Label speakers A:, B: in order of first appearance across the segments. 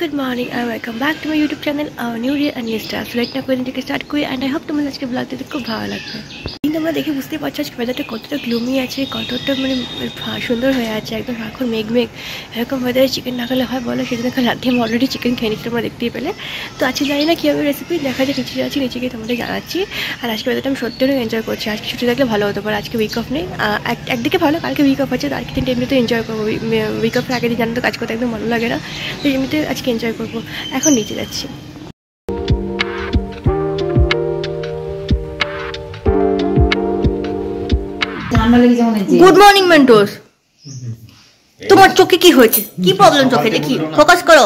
A: Good morning and welcome back to my YouTube channel, our new year and new stars. So right now कोई दिन के start कोई and I hope तुम्हें आज के vlog देखते खूब भाলো লাগবে। তোমরা দেখে বুঝতে পারছো আজকে ওয়েদারটা কতটা গ্লুমি আছে, কতটা মানে সুন্দর হয়ে আছে, একদম এখন মেঘ এরকম ওয়েদারে চিকেন না খেলে হয় বলো? সেদিন কাল রাতে আমি অলরেডি চিকেন খেয়ে নিচ্ছি, তোমরা দেখতেই পেলে। তো আজকে জানি না কীভাবে রেসিপি দেখা যায়, নিচে যাচ্ছি, নিচে গিয়ে তোমাদের জানাচ্ছি। আর আজকে ওয়েদারটা আমি সত্যি অনেক এনজয় করছি। আজকে ছুটি থাকলে ভালো হতে পারে, আজকে উইক অফ নেই, একদিকে ভালো, কালকে উইক অফ আছে, আজকে দিনটা এমনিতে এনজয় করবো। উইক অফের আগের দিন জানো তো কাজ করতে একদম ভালো লাগে না, তো এমনিতে আজকে এনজয় করবো। এখন নিচে যাচ্ছি। গুড মর্নিং মেন্টোস, তোমার চোখে কি হয়েছে? কি প্রবলেম চোখে? দেখি, ফোকাস করো।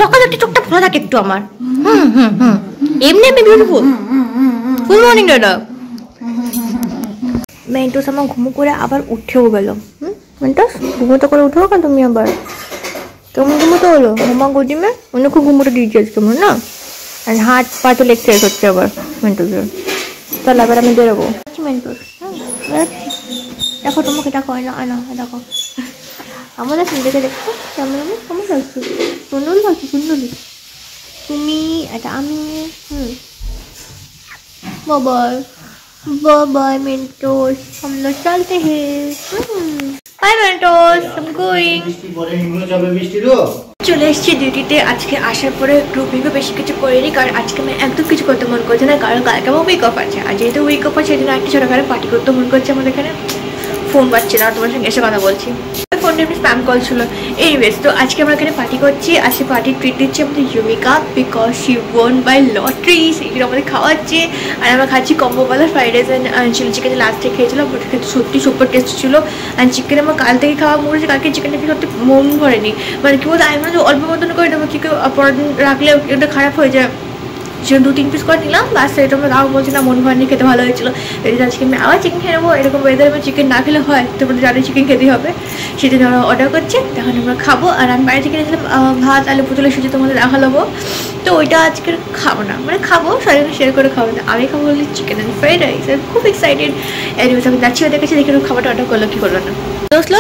A: সকালে একটু চোখটা খোলা থাকে একটু আমার। এমনি আমি বিউটিফুল। গুড মর্নিং দাদা। মেন্টোস আমার ঘুমো করে আবার উঠেও গেল। মেন্টোস ঘুমোতে করে উঠেও কেন তুমি আবার? কেমন ঘুমোতে হলো মামা গদিমে? অনেক খুব ঘুমোতে দিয়েছি আজকে মনে না। আর হাত পা তো এক্সারসাইজ হচ্ছে আবার মেন্টোসের। তাহলে আবার আমি বেরোবো। মেন্টোস দেখো, তোমাকে দেখো, আয়না দেখো আমাদের দেখে দেখো কেমন কেমন লাগছে? সুন্দর লাগছে, সুন্দর তুমি, এটা আমি। বাবাই বাবাই মেন্টোস, हम लोग चलते हैं। Hi Mentos, I'm going। চলে এসেছি ডিউটিতে। আজকে আসার পরে একটু বেশি কিছু করিনি, কারণ আজকে আমি একদম কিছু করতে মন করছে না, কারণ কালকে আমার উইক অফ আছে। আর যেহেতু উইক অফ আছে সেই জন্য একটা ছোটখাটো পার্টি করতে মন করছে। আমাদের এখানে ফোন পাচ্ছি না, তোমার সঙ্গে এসে কথা বলছি। ফোনটা এমনি স্প্যাম কল ছিল। এনিওয়েজ, তো আজকে আমরা এখানে পার্টি করছি। আর সেই পার্টির ট্রিট দিচ্ছে আমাদের Yumika, because she won by lottery. সেইগুলো আমাদের খাওয়াচ্ছে। আর আমরা খাচ্ছি কম্বোওয়ালা fried rice and chilli chicken, লাস্টে খেয়েছিলাম, ওটা খেতে সত্যি সুপার টেস্ট ছিল। অ্যান্ড চিকেন আমার কাল থেকে খাওয়া মরেছে, কালকে চিকেনটা কি সত্যি মন ভরেনি। মানে কি বলতো, আমি মনে হয় অল্প মতন করে দেবো, কি পরের দিন রাখলে ওটা খারাপ হয়ে যায়। সেটা 2-3 পিস করে নিলাম, বাস। এটা আমরা তাও বলছি না, মন ভরেনি, খেতে ভালো হয়েছিল। এই আজকে আমি আবার চিকেন খেয়ে নেবো। এরকম ওয়েদারে আমি চিকেন না খেলে হয়? তোমরা জানো চিকেন খেতেই হবে। সেটা ওরা অর্ডার করছে, তখন আমরা খাবো। আর আমি বাইরে থেকে নিয়েছিলাম ভাত, আলু পটলের সুজি, তোমাদের দেখালাবো। তো ওইটা আজকে খাবো না, মানে খাবো সবাই শেয়ার করে খাবো না। আমি খাবো বলি চিকেন অ্যান্ড ফ্রাইড রাইস। আমি খুব এক্সাইটেড। এনিওয়েজ, আমি যাচ্ছি, ওদের কাছে দেখে খাবারটা অর্ডার করলো কি করলো না। দোস্ত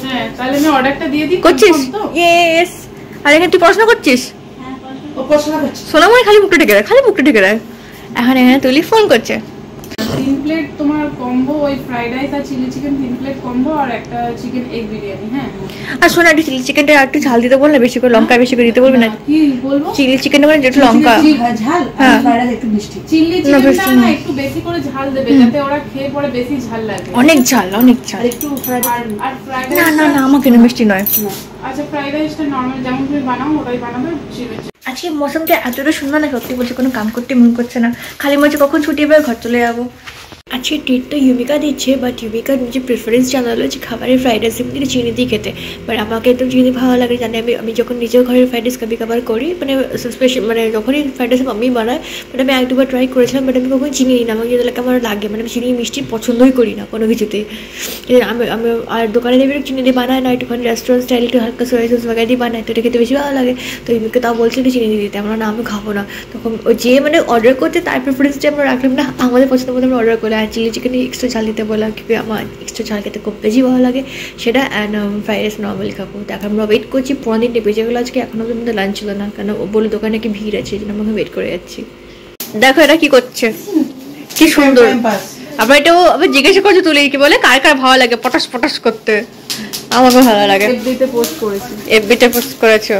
B: হ্যাঁ, তাহলে আমি অর্ডারটা দিয়ে দিই।
A: করছিস? ইয়েস। আর এখানে তুই পড়াশোনা করছিস? সোনামণি খালি মুখটা ঢেকে দেয়, এখন এখানে তুলি ফোন করছে।
B: 3 প্লেট তোমার কম্বো, ওই ফ্রাইড রাইস আর চিলি চিকেন 3 প্লেট কম্বো, আর একটা চিকেন এগ বিরিয়ানি। হ্যাঁ, আর
A: শোনা, একটু চিলি চিকেনটা একটু ঝাল দিতে বল না, বেশি করে লঙ্কা বেশি করে দিতে বলবি না?
B: কি বলবো?
A: চিলি চিকেনটা মানে যেটা লঙ্কা
B: ঝাল, আর ফ্রাইড রাইস একটু মিষ্টি। চিলি চিকেনটা না একটু বেশি করে ঝাল দেবে, যাতে ওরা খেয়ে পরে বেশি ঝাল লাগে।
A: অনেক ঝাল একটু ফ্রাইড। আর ফ্রাইড রাইস না আমাকে না মিষ্টি নয়।
B: আচ্ছা, ফ্রাইড রাইসটা নরমাল যেমন তুমি বানাও ওটাই বানাবে।
A: আজকে মৌসুমটা এতটা সুন্দর না, সত্যি বলছি কোনো কাম করতে মন করছে না, খালি মনে হচ্ছে কখন ছুটি হবে ঘর চলে যাবো। আজকে ট্রিট তো ইউমিকা দিচ্ছে, বাট ইউমিকা নিজের প্রেফারেন্স জানালো যে খাবারের ফ্রাইড রাইস এমনি চিনি দিয়ে খেতে। বাট আমাকে একদম চিনি ভালো লাগে, জানি আমি যখন নিজের ঘরের ফ্রাইড রাইস কবি খাবার করি, মানে স্পেশাল মানে যখনই ফ্রাইড রাইস আমি বানাই, বাট আমি 1-2বার ট্রাই করেছিলাম, বাট আমি কখনো চিনি নিই না। আমাকে যেটা আমার লাগে, মানে আমি চিনি মিষ্টি পছন্দই করি না কোনো কিছুতেই। আমি আর দোকানে দেবে চিনি দিয়ে বানায় না, একটুখানি রেস্টুরেন্ট স্টাইল একটু হালকা সোয়া সস বাগাই দিয়ে বানায়, তো এটা খেতে বেশি ভালো লাগে। তো ইউমিকে তাও বলছে একটু চিনি দিয়ে দিতে, আমরা না আমি খাবো না। তখন ওই যে মানে অর্ডার করতে তার প্রেফারেন্সটা আমরা রাখলাম না, আমাদের পছন্দ মতো আমরা অর্ডার করলাম। আর চিলি চিকেন এক্সট্রা ঝাল দিতে বলা, কি আমার এক্সট্রা ঝাল খেতে খুব বেশি ভালো লাগে সেটা। অ্যান্ড ফ্রাইড রাইস নর্মালি খাবো। দেখো আমরা ওয়েট করছি, 15 দিনটা বেজে গেলো আজকে, এখনো পর্যন্ত লাঞ্চ ছিল না, কেন ও বলে দোকানে কি ভিড় আছে, এই জন্য আমাকে ওয়েট করে যাচ্ছি। দেখো এটা কি করছে, কি সুন্দর। আবার এটাও আবার জিজ্ঞাসা করছে তুলে, কি বলে কার কার ভালো লাগে পটাশ পটাশ করতে। আমাকে ভালো লাগে।
B: এফবিতে পোস্ট করেছি,
A: এফবিতে পোস্ট করেছো?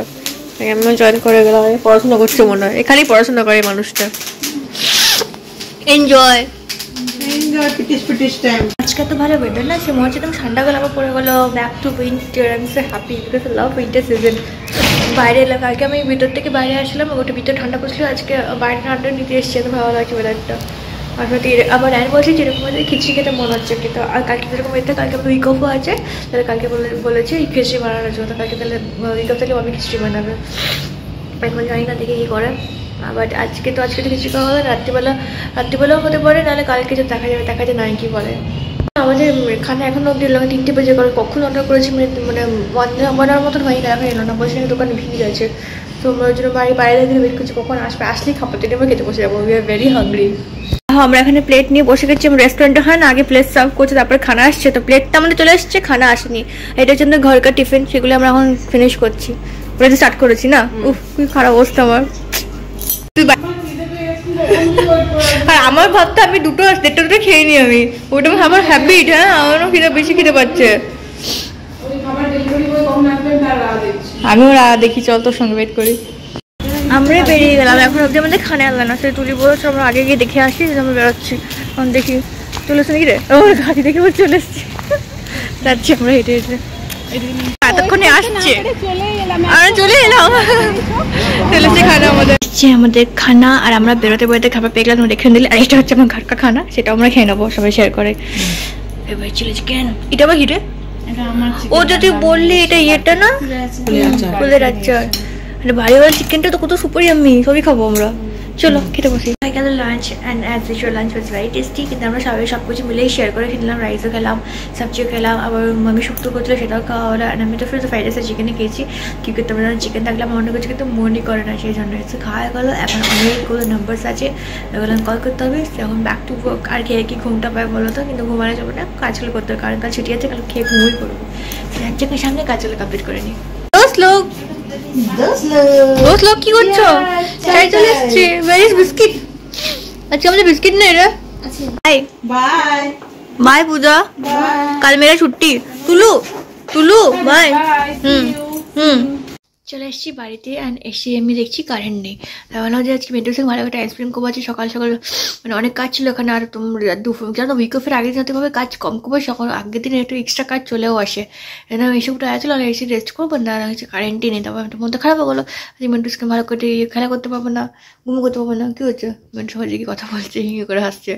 A: আমি জয়েন করে গেলাম, পড়াশোনা করছে মনে হয়, এখানেই পড়াশোনা করে মানুষটা। এনজয় আজকে তো ভালো ওয়েদার না, সে মনে হচ্ছে একদম ঠান্ডা গেল, আবার পড়ে গেলো back to winter. I am so happy because I love winter season. বাইরে এলাম, কালকে আমি ভিতর থেকে বাইরে আসলাম, ওটা ভিতরে ঠান্ডা পড়ছিল, আজকে বাইরে ঠান্ডা নিতে এসেছি, এত ভালো লাগছে ওয়েদারটা। আর সাথে আবার অ্যান বলছে যেরকম খিচড়ি খেতে মনে হচ্ছে কিন্তু, আর কালকে যেরকম ওয়েদার, কালকে আমি উইক অফও আছে, তাহলে কালকে বলেছে খিচড়ি বানানোর জন্য, কালকে তাহলে উইক অফ থেকে আমি খিচড়ি বানাবে। এখন জানি না দেখে কী করে। বাট আজকে তো খিচড়ি খাওয়া হবে, রাত্রিবেলাও হতে পারে, নাহলে কালকে যে দেখা যায় নয় কি বলে। আমাদের খানা এখনো অব্দি 3টে বেজে করে, কখন অর্ডার করেছি মানে 1 hour মতন হয়নি, এখন এলো না, বলছে দোকানে ভিড় আছে। তো আমরা ওই জন্য বাইরে থেকে ওয়েট করছি কখন আসবে, আসলেই খাবার থেকে আমরা খেতে বসে যাবো। We are very hungry. আমরা এখানে প্লেট নিয়ে বসে গেছি। রেস্টুরেন্টে হয় না, আগে প্লেট সার্ভ করছে, তারপরে খানা আসছে। তো প্লেটটা আমাদের চলে এসছে, খানা আসেনি। এটার জন্য ঘরকার টিফিন, সেগুলো আমরা এখন ফিনিশ করছি। দুপুরে স্টার্ট করেছি না, উফ খুবই খারাপ অবস্থা আমার। তুই আর আমার ভাবতে আমি 2-1.5 খেয়ে নি আমি, ওটা আমার হ্যাবিট। হ্যাঁ আমারও খিদে বেশি খিদে পাচ্ছে, আমিও রাত দেখি, চল তোর সঙ্গে ওয়েট করি। আমরা বেরিয়ে গেলাম, এখন অব্দি আমাদের খানে আনলাম না, সেই তুলি বলেছে আমরা আগে গিয়ে দেখে আসি, আমরা বেরোচ্ছি। এখন দেখি চলে এসছে নাকি রে, ওর গাড়ি দেখে বলে চলে এসছি, যাচ্ছি আমরা হেঁটে হেঁটে, এতক্ষণে আসছে। আমরা চলে এলাম, চলে এসছে খানা আমাদের, আমাদের খানা। আর আমরা বেরোতে বেরোতে খাবার পেয়ে গেলাম, রেখে দিলে। আর এটা হচ্ছে আমার ঘর কা খানা, সেটা আমরা খেয়ে নেবো সবাই শেয়ার করে। এবার চিলি চিকেন, এটা আবার হিটে ও যদি বললি এটা ইয়েটা না ফুলের আচার, বাড়িওয়ালা চিকেনটা তো কত সুপার ইয়াম্মি, সবই খাবো আমরা। চলো খেতে বসি। হয়ে গেল lunch, and as usual lunch was very tasty. কিন্তু আমরা সবাই সব কিছু মিলেই শেয়ার করে খেলাম, রাইসও খেলাম, সবজিও খেলাম, আবার মামি শুক্তো করছিল সেটাও খাওয়া হলো। অ্যান্ড আমি তো ফির ফ্রাইড রাইস আর চিকেনে খেয়েছি, কিন্তু তোমরা চিকেন থাকলে আমার অন্য কিছু কিন্তু মনই করে না, সেই জন্য হচ্ছে খাওয়া গেলো। এখন অনেকগুলো নাম্বারস আছে, ওগুলো কল করতে হবে। এখন ব্যাক টু ওয়ার্ক। আর খেয়ে কি ঘুমটা পায় বলো তো, কিন্তু ঘুমানো যাবে না, কাজগুলো করতে হবে, কারণ কাল ছুটি আছে, কাল খেয়ে ঘুমই করবো। এক জায়গায় সামনে কাজগুলো কমপ্লিট করে নিই। দোষ লোক কি করছো? চাই চলে এসছে। ভেরি বিস্কিট, আজকে আমাদের বিস্কিট নেই রে। বাই বাই বাই পূজা, কাল মেরা ছুट्टी। তুলু তুলু বাই। চলে এসেছি বাড়িতে, অ্যান্ড এসে আমি দেখছি কারেন্ট নেই। ভাবলাম যে আজকে মেট্রোর সঙ্গে ভালো একটা আইসক্রিম করবো, আছে সকাল সকাল মানে অনেক কাজ ছিল এখানে। আর তোমরা জানো উইক অফের আগের দিন ভাবে কাজ কম করবো, সকাল আগের দিন একটু এক্সট্রা কাজ চলেও আসে। এরকম এইসবটা আসলো, আর এসে রেস্ট করবো না, হচ্ছে কারেন্টই নেই। তারপর একটা মনটা খারাপ হয়ে গেলো, যে মেট্রোর সঙ্গে ভালো করে খেলা করতে পারবো না, ঘুমো করতে পারবো না। কী হচ্ছে মেট্রো সবাই কি কথা বলছে, হিঙে করে হাসছে।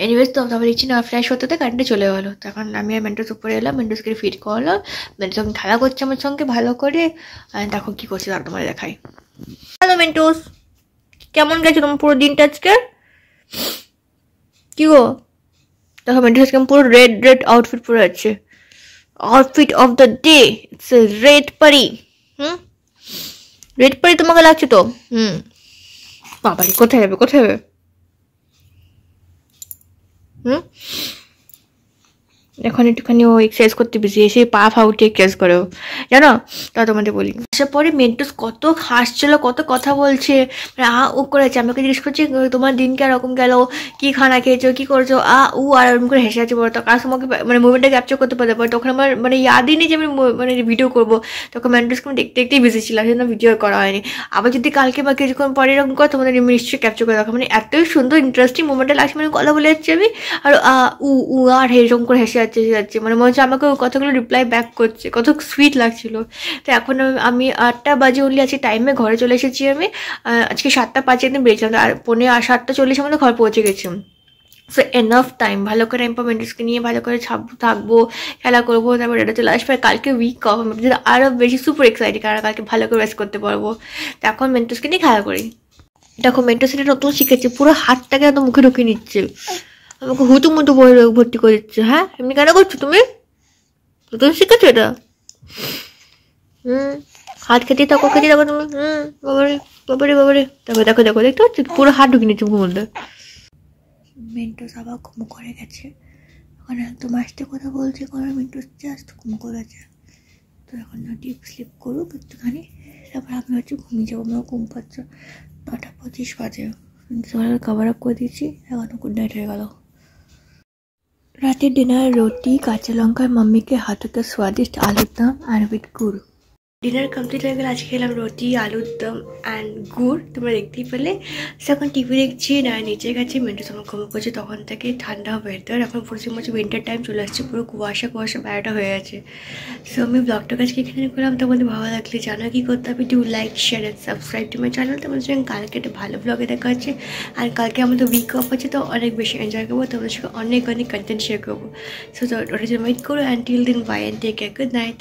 A: এনিওয়েজ তো তারপর দেখছি না ফ্রেশ হতে কারেন্টে চলে গেলো। তখন আমি আর মেন্টোস উপরে এলাম, মেন্টোসকে ফিট করলাম, মেন্টোস যখন খেলা করছে আমার সঙ্গে ভালো করে। দেখো কি করছে তার তোমার দেখাই। হ্যালো মেন্টোস, কেমন গেছে তোমার পুরো দিনটা আজকে? কি গো দেখো মেন্টোস আজকে পুরো রেড রেড আউটফিট পরে আছে, outfit of the day, it's a red পারি। রেড পারি তোমাকে লাগছে তো? বাবারি কোথায় যাবে কোথায় যাবে? এখন একটুখানি ও এক্সারসাইজ করতে বেশি, এসে পা ফা উঠে এক্সারসাইজ করেও জানো। তা তোমাদের বলি, আসার পরে মেন্টোস কত হাসছিল, কত কথা বলছে, ও করেছে। আমাকে জিজ্ঞেস করছে তোমার দিন কে রকম গেল, কি খানা খেয়েছো, কি করছো, উ আর ওরকম করে হেসে আছে। বলো তো কার সময় মানে মুভমেন্টটা ক্যাপচার করতে পারতে পারে, তখন আমার মানে ইয়াদই নেই যে আমি মানে ভিডিও করবো। তখন মেন্টোসকে আমি দেখতে দেখতেই বেশি ছিলাম, সেজন্য ভিডিও করা হয়নি। আবার যদি কালকে বা কিছুক্ষণ পরে এরকম করে তোমাদের নিশ্চয়ই ক্যাপচার করে রাখা। মানে এতই সুন্দর ইন্টারেস্টিং মুভমেন্টটা লাগছে, মানে কথা বলে যাচ্ছি আমি, আর আর এরকম করে হেসে যাচ্ছে, মানে মনে হচ্ছে আমাকে ওই কথাগুলো রিপ্লাই ব্যাক করছে, কত সুইট লাগছিল। তো এখন আমি 8টা বাজে উঠলে আজকে টাইমে ঘরে চলে এসেছি। আমি আজকে 7টা 5 একদিন বেরিয়েছিলাম, আর 7:40 আমাদের ঘর পৌঁছে গেছি। সো এনাফ টাইম, ভালো করে মেন্টোসকে নিয়ে ভালো করে থাকবো, খেলা করবো, তারপর এটা চলে আসবে। কালকে উইক অফ, আমি আরও বেশি সুপার এক্সাইটেড, কারণ কালকে ভালো করে রেস্ট করতে পারবো। তো এখন মেন্টোসকে নিয়ে খেলা করি। দেখো মেন্টোস এটা নতুন শিখেছে, পুরো হাতটাকে একদম মুখে ঢুকিয়ে নিচ্ছে, আমাকে হুতু মুতু ভর্তি করে দিচ্ছে। হ্যাঁ এমনি কেন করছো তুমি? নতুন শিখেছো এটা? হাত খেতে থাকো তুমি। বাবারে বাবারে বাবারে, দেখো দেখো দেখো, দেখতে পাচ্ছি পুরো হাত ঢুকিয়ে নিচ্ছে মুখের মধ্যে। মেন্টোস আবার ঘুমো করে গেছে, ওখানে একদম আসতে কথা বলছে, কারণ মেন্টোস জাস্ট ঘুমো করে গেছে। তো এখন ডিপ স্লিপ করুক একটুখানি, তারপর আমি হচ্ছে ঘুমিয়ে যাবো। আমার ঘুম পাচ্ছে, 9:25 বাজে, কভার আপ করে দিয়েছি, এখন গুড নাইট হয়ে গেল। রাতের ডিনার রুটি, কাঁচা লঙ্কা, মাম্মিকে হাতে का स्वादिष्ट आलूर दम और विथ गुड़। ডিনার কমপ্লিট হয়ে গেলে আজকে খেলাম রুটি, আলুর দম অ্যান্ড গুড়, তোমরা দেখতেই পেলে। সে এখন টিভি দেখছি, না নিচে গেছে, মেন্টোস আমার ঘুমো করছে। তখন থেকে ঠান্ডা ওয়েদার, এখন প্রচুর মাঝে উইন্টার টাইম চলে আসছে, পুরো কুয়াশা 12টা হয়ে গেছে। সো আমি ব্লগটা আজকে এখানে করলাম। তোমাদের ভালো লাগলে জানো কি করতে হবে, do like share and subscribe to my channel. তোমাদের সঙ্গে কালকে একটা ভালো ব্লগে দেখা হচ্ছে, আর কালকে আমাদের উইক অফ আছে, তো অনেক বেশি এনজয় করবো, তোমাদের সঙ্গে অনেক অনেক কন্টেন্ট শেয়ার করবো। সো ওটা জন্য ওয়েট করো, and till then bye and take care, good night.